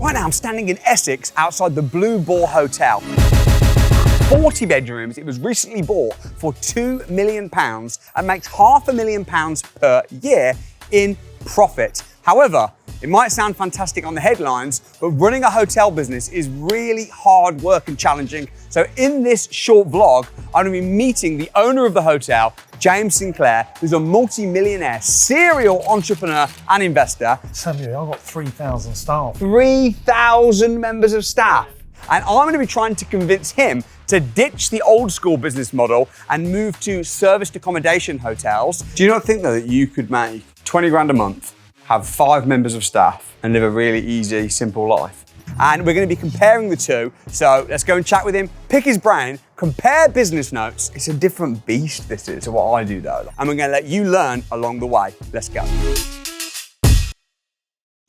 Right now I'm standing in Essex outside the Blue Boar Hotel. 40 bedrooms, it was recently bought for £2 million and makes £500,000 per year in profit. However, it might sound fantastic on the headlines, but running a hotel business is really hard work and challenging. So in this short vlog, I'm going to be meeting the owner of the hotel, James Sinclair, who's a multi-millionaire, serial entrepreneur and investor. Samuel, I've got 3,000 staff. 3,000 members of staff. And I'm going to be trying to convince him to ditch the old school business model and move to serviced accommodation hotels. Do you not think though that you could make 20 grand a month, have 5 members of staff and live a really easy, simple life? And we're going to be comparing the two. So let's go and chat with him, pick his brain, compare business notes. It's a different beast, this is, to what I do though. And we're going to let you learn along the way. Let's go.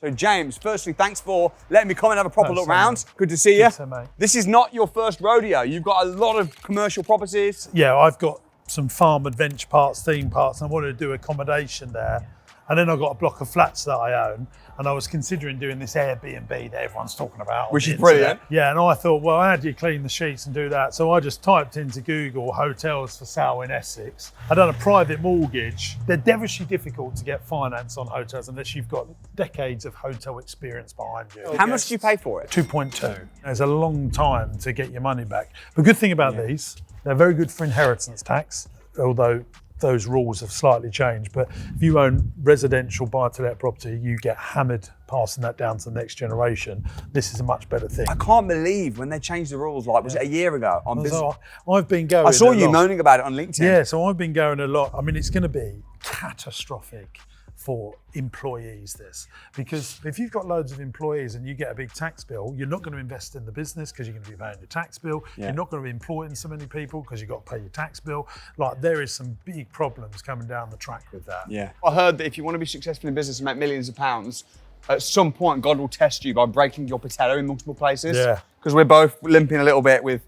So James, firstly, thanks for letting me come and have a proper look round. Good to see you. Mate. This is not your first rodeo. You've got a lot of commercial properties. Yeah, I've got some farm adventure parks, theme parks, and I wanted to do accommodation there. And then I've got a block of flats that I own, and I was considering doing this Airbnb that everyone's talking about. Which is brilliant. Yeah, and I thought, well, how do you clean the sheets and do that? So I just typed into Google hotels for sale in Essex. I'd done a private mortgage. They're devilishly difficult to get finance on hotels unless you've got decades of hotel experience behind you. How much do you pay for it? 2.2. It's a long time to get your money back. The good thing about these, they're very good for inheritance tax, although those rules have slightly changed. But if you own residential buy-to-let property, you get hammered passing that down to the next generation. This is a much better thing. I can't believe when they changed the rules, like, was it a year ago? On business? I've been going I saw a you lot. moaning about it on LinkedIn. Yeah, so I've been going a lot. I mean, it's going to be catastrophic for employees, this, because if you've got loads of employees and you get a big tax bill, you're not going to invest in the business because you're going to be paying your tax bill. Yeah. You're not going to be employing so many people because you've got to pay your tax bill. Like, there is some big problems coming down the track with that. Yeah. I heard that if you want to be successful in business and make millions of pounds, at some point God will test you by breaking your patella in multiple places. Yeah. Because we're both limping a little bit with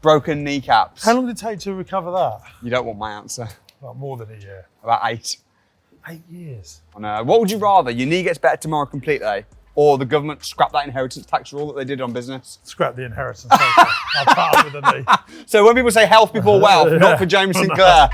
broken kneecaps. How long did it take to recover that? You don't want my answer. Like more than a year. About 8. 8 years. I know. What would you rather? Your knee gets better tomorrow completely, or the government scrap that inheritance tax rule that they did on business? Scrap the inheritance tax. I'll part with a knee. So when people say health before wealth, not for James Sinclair.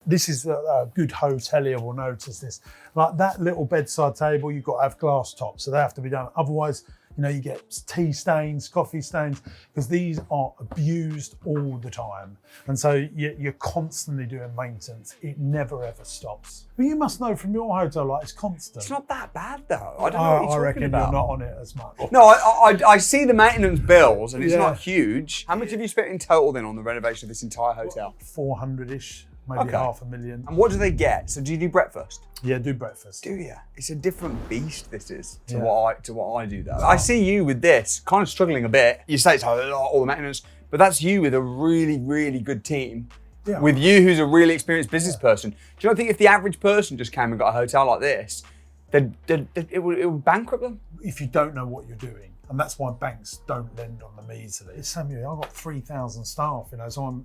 This is a good hotelier will notice this. Like that little bedside table, you've got to have glass tops, so they have to be done. Otherwise, you know, you get tea stains, coffee stains, because these are abused all the time. And so you're constantly doing maintenance. It never ever stops. But you must know from your hotel, like, it's constant. It's not that bad though. I don't know what you're I reckon talking about. you're not on it as much. No, I see the maintenance bills and it's not huge. How much have you spent in total then on the renovation of this entire hotel? 400-ish. Maybe $500,000. And what do they get? So do you do breakfast? Yeah, do breakfast. Do you? It's a different beast, this is, to what I do though. I see you with this, kind of struggling a bit. You say it's a lot, all the maintenance, but that's you with a really, really good team. Yeah. With you who's a really experienced business person. Do you not think if the average person just came and got a hotel like this, it would bankrupt them? If you don't know what you're doing. And that's why banks don't lend on them easily. Samuel, I've got 3,000 staff, you know, so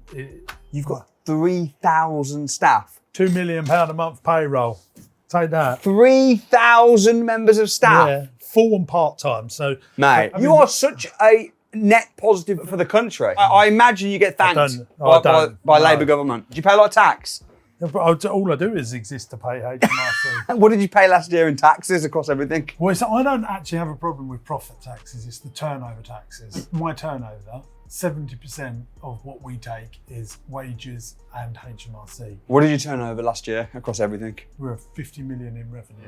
You've got 3,000 staff? £2 million a month payroll. Take that. 3,000 members of staff? Yeah, full and part-time. So, mate, you are such a net positive for the country. I imagine you get thanked by Labour government. Do you pay a lot of tax? All I do is exist to pay HMRC. What did you pay last year in taxes across everything? Well, I don't actually have a problem with profit taxes, it's the turnover taxes. My turnover, 70% of what we take is wages and HMRC. What did you turn over last year across everything? We're 50 million in revenue.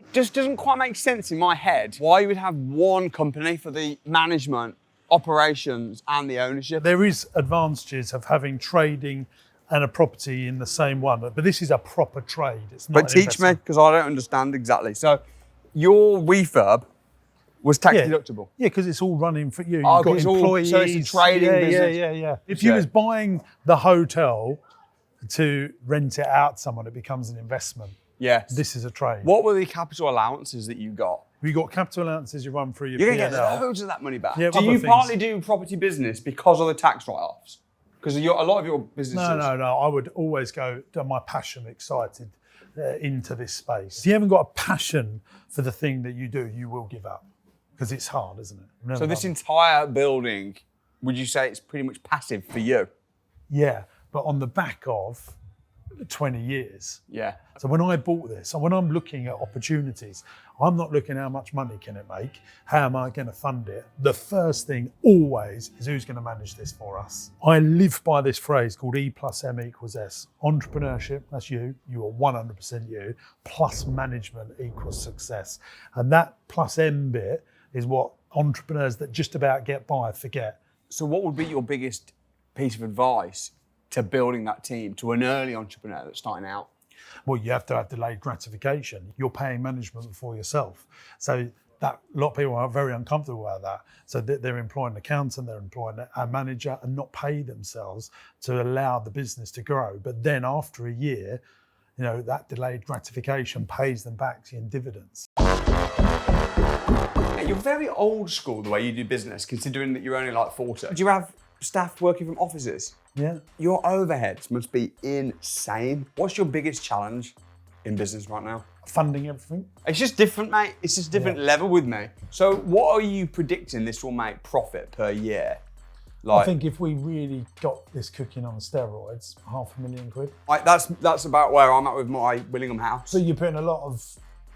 It just doesn't quite make sense in my head why you would have one company for the management, operations and the ownership. There is advantages of having trading and a property in the same one, but this is a proper trade. It's not. But teach me, because I don't understand exactly. So your refurb was tax deductible? Yeah, because it's all running for you. You've got employees. So it's a trading business? Yeah. If you was buying the hotel to rent it out to someone, it becomes an investment. Yes. This is a trade. What were the capital allowances that you got? We got capital allowances you run through your You're P&L. going to get loads of that money back. Yeah, do you partly do property business because of the tax write-offs? Because a lot of your businesses... No. I would always go to my passion, excited. into this space. If you haven't got a passion for the thing that you do, you will give up because it's hard, isn't it? So this entire building, would you say it's pretty much passive for you? Yeah, but on the back of 20 years. Yeah. So when I bought this, and when I'm looking at opportunities, I'm not looking how much money can it make, how am I going to fund it? The first thing always is who's going to manage this for us. I live by this phrase called E plus M equals S. Entrepreneurship, that's you are 100% you, plus management equals success. And that plus M bit is what entrepreneurs that just about get by forget. So what would be your biggest piece of advice to building that team, to an early entrepreneur that's starting out? Well, you have to have delayed gratification. You're paying management for yourself. So that a lot of people are very uncomfortable about that. So they're employing an accountant, they're employing a manager and not pay themselves to allow the business to grow. But then after a year, that delayed gratification pays them back in dividends. You're very old school the way you do business, considering that you're only like 40. Do you have staff working from offices? Yeah. Your overheads must be insane. What's your biggest challenge in business right now? Funding everything. It's just different, mate. It's just different level with me. So what are you predicting this will make profit per year? I think if we really got this cooking on steroids, £500,000. That's about where I'm at with my Willingham house. So you're putting a lot of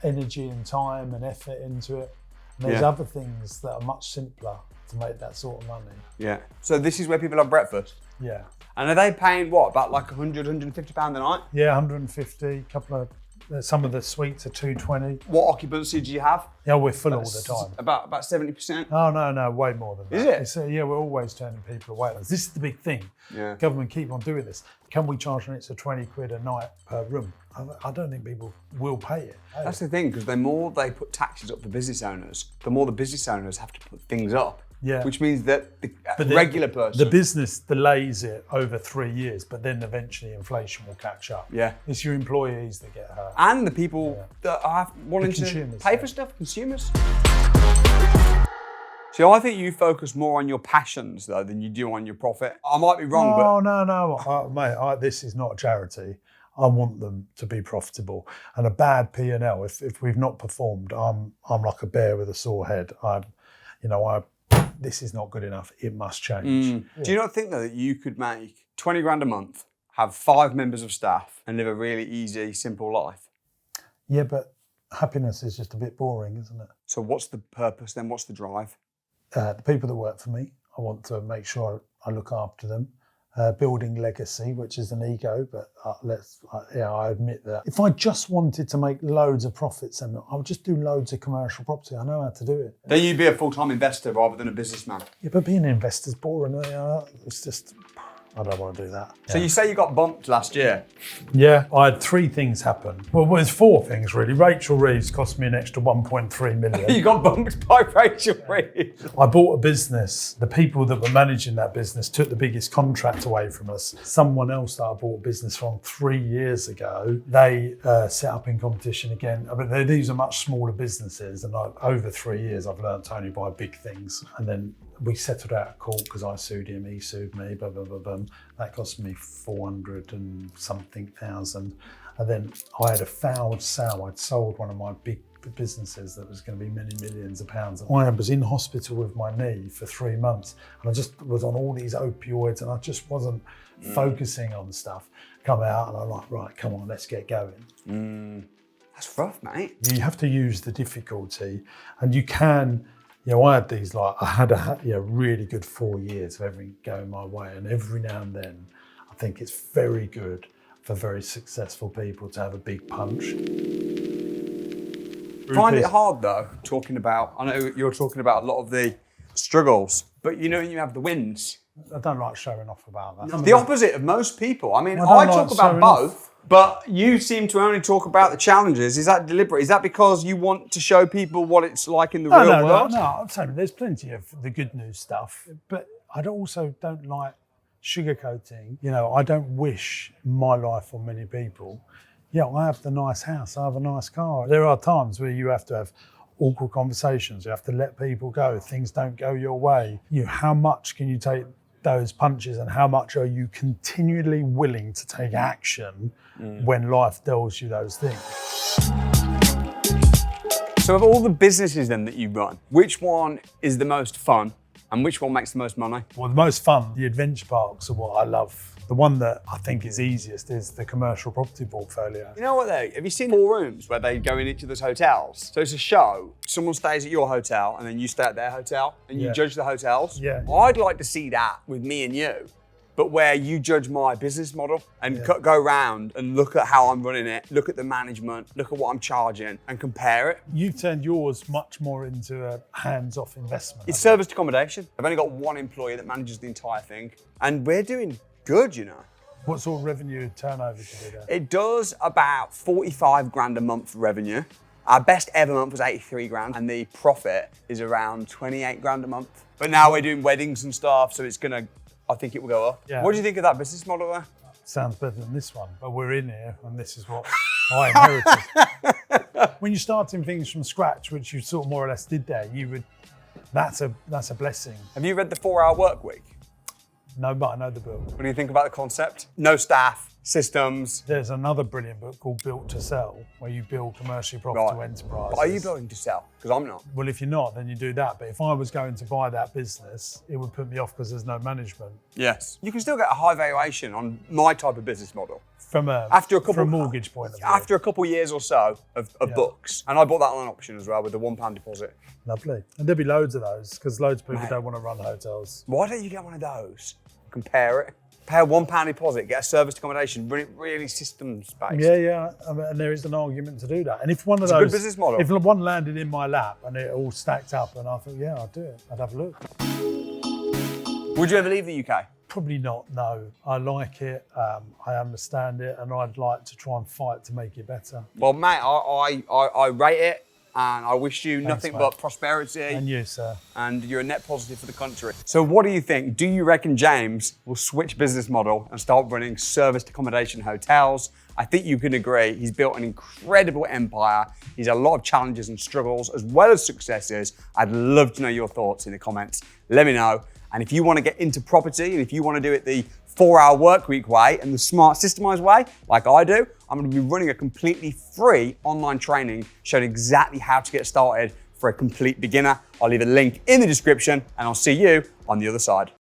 energy and time and effort into it. And there's other things that are much simpler to make that sort of money. Yeah. So this is where people have breakfast? Yeah. And are they paying what, about like £100, £150 a night? Yeah, 150, some of the suites are 220. What occupancy do you have? Yeah, we're full all the time. About 70%? Oh, no, way more than that. Is it? Yeah, we're always turning people away. This is the big thing. Yeah. Government keep on doing this. Can we charge an extra 20 quid a night per room? I don't think people will pay it. That's the thing, because the more they put taxes up for business owners, the more the business owners have to put things up. Yeah. Which means that the regular person... The business delays it over 3 years, but then eventually inflation will catch up. Yeah. It's your employees that get hurt. And the people that are wanting to pay for stuff, consumers. So I think you focus more on your passions, though, than you do on your profit. I might be wrong, but... No. Mate, this is not a charity. I want them to be profitable. And a bad P&L, if we've not performed, I'm like a bear with a sore head. This is not good enough. It must change. Yeah. Do you not think, though, that you could make 20 grand a month, have 5 members of staff, and live a really easy, simple life? Yeah, but happiness is just a bit boring, isn't it? So what's the purpose then? What's the drive? The people that work for me, I want to make sure I look after them. Building legacy, which is an ego, but I admit that. If I just wanted to make loads of profits, then I would just do loads of commercial property. I know how to do it. Then you'd be a full-time investor rather than a businessman. Yeah, but being an investor's boring. It's just, I don't want to do that. So you say you got bumped last year? Yeah, I had 3 things happen. Well, there's 4 things really. Rachel Reeves cost me an extra 1.3 million. You got bumped by Rachel Reeves? I bought a business. The people that were managing that business took the biggest contract away from us. Someone else that I bought a business from 3 years ago, they set up in competition again. I mean, these are much smaller businesses, and over 3 years I've learned to only buy big things. And then we settled out of court because I sued him, he sued me, blah, blah, blah, blah. That cost me 400 and something thousand. And then I had a failed sale. I'd sold one of my big businesses that was going to be many millions of pounds. I was in hospital with my knee for 3 months, and I just was on all these opioids, and I just wasn't focusing on stuff. Come out and I'm like, right, come on, let's get going. That's rough, mate. You have to use the difficulty, and you can... I had these I had a really good 4 years of everything going my way, and every now and then I think it's very good for very successful people to have a big punch. Find it hard though, talking about, I know you're talking about a lot of the struggles, but you have the wins. I don't like showing off about that. The opposite of most people. I mean, I talk about both. But you seem to only talk about the challenges. Is that deliberate? Is that because you want to show people what it's like in the real world? No, I'm saying there's plenty of the good news stuff, but I also don't like sugarcoating. I don't wish my life on many people. Yeah, I have the nice house, I have a nice car. There are times where you have to have awkward conversations, you have to let people go, things don't go your way. How much can you take those punches, and how much are you continually willing to take action when life tells you those things. So of all the businesses then that you run, which one is the most fun and which one makes the most money? Well, the most fun, the adventure parks are what I love. The one that I think is easiest is the commercial property portfolio. You know what though? Have you seen 4 rooms where they go in each of those hotels? So it's a show. Someone stays at your hotel and then you stay at their hotel and you judge the hotels. Yeah. I'd like to see that with me and you, but where you judge my business model and go around and look at how I'm running it, look at the management, look at what I'm charging and compare it. You've turned yours much more into a hands-off investment. It's serviced accommodation. I've only got 1 employee that manages the entire thing and we're doing good, you know. What sort of revenue turnover do you do there? It does about 45 grand a month revenue. Our best ever month was 83 grand and the profit is around 28 grand a month. But now we're doing weddings and stuff, so I think it will go up. Yeah. What do you think of that business model there? Sounds better than this one, but we're in here and this is what I inherited. When you're starting things from scratch, which you sort of more or less did there, that's a blessing. Have you read the 4-Hour Work Week? No, but I know the book. What do you think about the concept? No staff, systems. There's another brilliant book called Built to Sell, where you build commercially profitable enterprises. But are you building to sell? Because I'm not. Well, if you're not, then you do that. But if I was going to buy that business, it would put me off because there's no management. Yes. You can still get a high valuation on my type of business model. From a mortgage point of view. After a couple of years or so of books. And I bought that on an option as well with the £1 deposit. Lovely. And there'll be loads of those because loads of people don't want to run hotels. Why don't you get one of those? Compare it. Pay a £1 deposit, get a serviced accommodation, run it really systems based. Yeah. And there is an argument to do that. And if one of it's those, a good business model. If one landed in my lap and it all stacked up, and I thought, yeah, I'd do it. I'd have a look. Would you ever leave the UK? Probably not. No, I like it. I understand it, and I'd like to try and fight to make it better. Well, mate, I rate it. And I wish you nothing but prosperity. And you, sir. And you're a net positive for the country. So what do you think? Do you reckon James will switch business model and start running serviced accommodation hotels? I think you can agree. He's built an incredible empire. He's had a lot of challenges and struggles as well as successes. I'd love to know your thoughts in the comments. Let me know. And if you want to get into property and if you want to do it the 4-Hour Work Week way and the smart systemized way, like I do, I'm going to be running a completely free online training showing exactly how to get started for a complete beginner. I'll leave a link in the description and I'll see you on the other side.